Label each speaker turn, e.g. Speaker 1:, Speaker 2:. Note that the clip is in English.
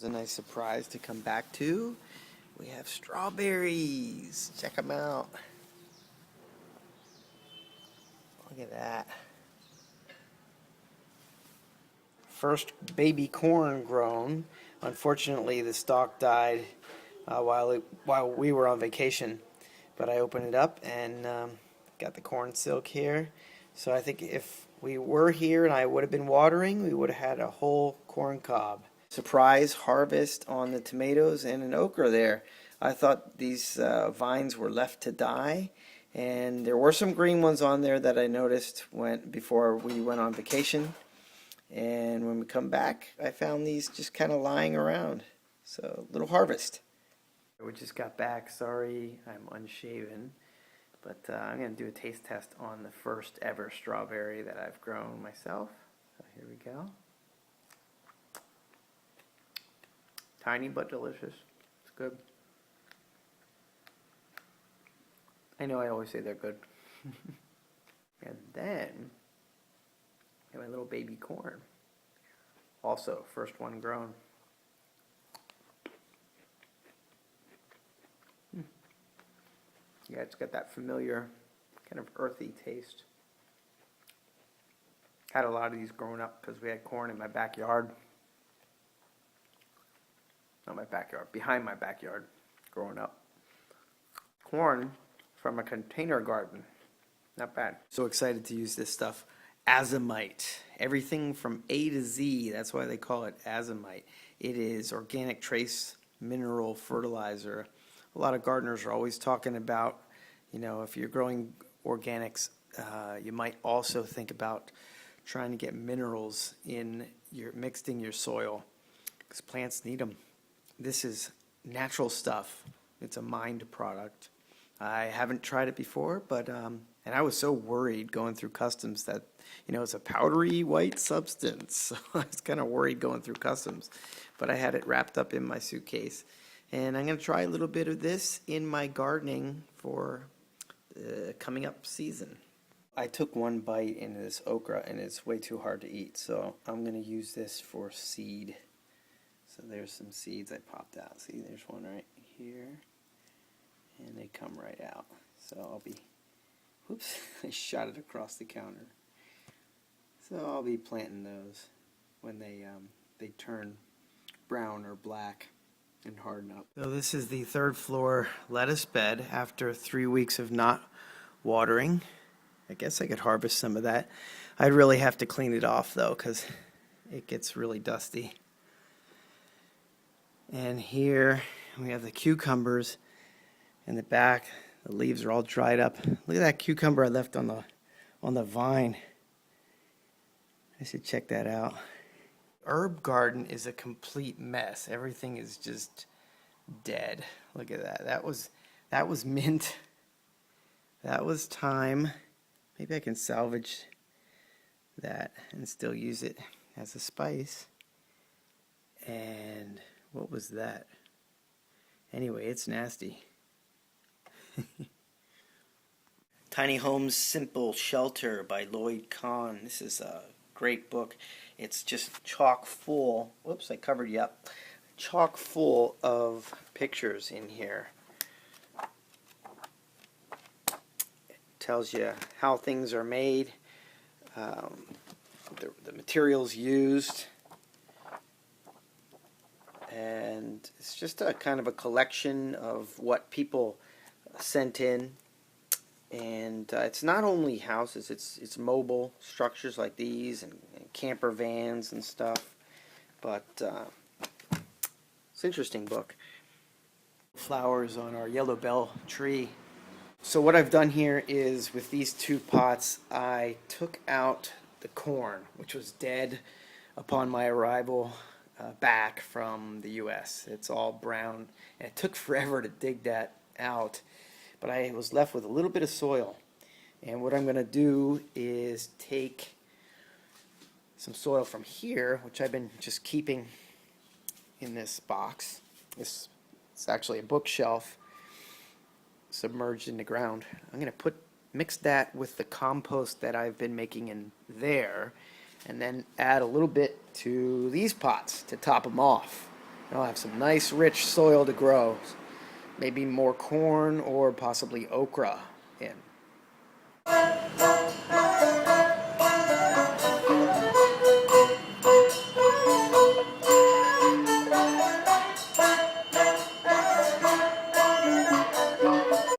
Speaker 1: It's a nice surprise to come back to. We have strawberries. Check them out. Look at that. First baby corn grown. Unfortunately, the stalk died while we were on vacation. But I opened it up and got the corn silk here. So I think if we were here and I would have been watering, we would have had a whole corn cob. Surprise harvest on the tomatoes and an okra there. I thought these vines were left to die, and there were some green ones on there that I noticed before we went on vacation. And when we come back, I found these just kind of lying around. So, little harvest. We just got back. Sorry, I'm unshaven. But I'm going to do a taste test on the first ever strawberry that I've grown myself. So here we go. Tiny but delicious. It's good. I know I always say they're good. And then, my little baby corn. Also, first one grown. Yeah, it's got that familiar kind of earthy taste. Had a lot of these growing up because we had corn in my backyard. Not my backyard, behind my backyard growing up. Corn from a container garden. Not bad. So excited to use this stuff. Azomite. Everything from A to Z. That's why they call it Azomite. It is organic trace mineral fertilizer. A lot of gardeners are always talking about, if you're growing organics, you might also think about trying to get minerals mixed in your soil, because plants need them. This is natural stuff. It's a mined product. I haven't tried it before, but and I was so worried going through customs that it's a powdery white substance. So I was kind of worried going through customs, but I had it wrapped up in my suitcase. And I'm going to try a little bit of this in my gardening for the coming up season. I took one bite into this okra and it's way too hard to eat, so I'm going to use this for seed. So there's some seeds I popped out. See, there's one right here. And they come right out. So I'll be, whoops, I shot it across the counter. So I'll be planting those when they turn brown or black and harden up. So this is the third floor lettuce bed after 3 weeks of not watering. I guess I could harvest some of that. I'd really have to clean it off though, because it gets really dusty. And here we have the cucumbers in the back. The leaves are all dried up. Look at that cucumber I left on the vine. I should check that out. Herb garden is a complete mess. Everything is just dead. Look at that. That was mint. That was thyme. Maybe I can salvage that and still use it as a spice. And what was that? Anyway, it's nasty. Tiny Homes Simple Shelter by Lloyd Kahn. This is a great book. It's just chock full. Whoops, I covered you up. Chock full of pictures in here. It tells you how things are made, the materials used, and it's just a kind of a collection of what people sent in. And it's not only houses, it's mobile structures like these and camper vans and stuff. But it's an interesting book. Flowers on our yellow bell tree. So what I've done here is with these two pots, I took out the corn, which was dead upon my arrival back from the U.S. It's all brown, and it took forever to dig that out. But I was left with a little bit of soil. And what I'm going to do is take some soil from here, which I've been just keeping in this box. It's actually a bookshelf submerged in the ground. I'm going to mix that with the compost that I've been making in there, and then add a little bit to these pots to top them off. I'll have some nice rich soil to grow. Maybe more corn or possibly okra in.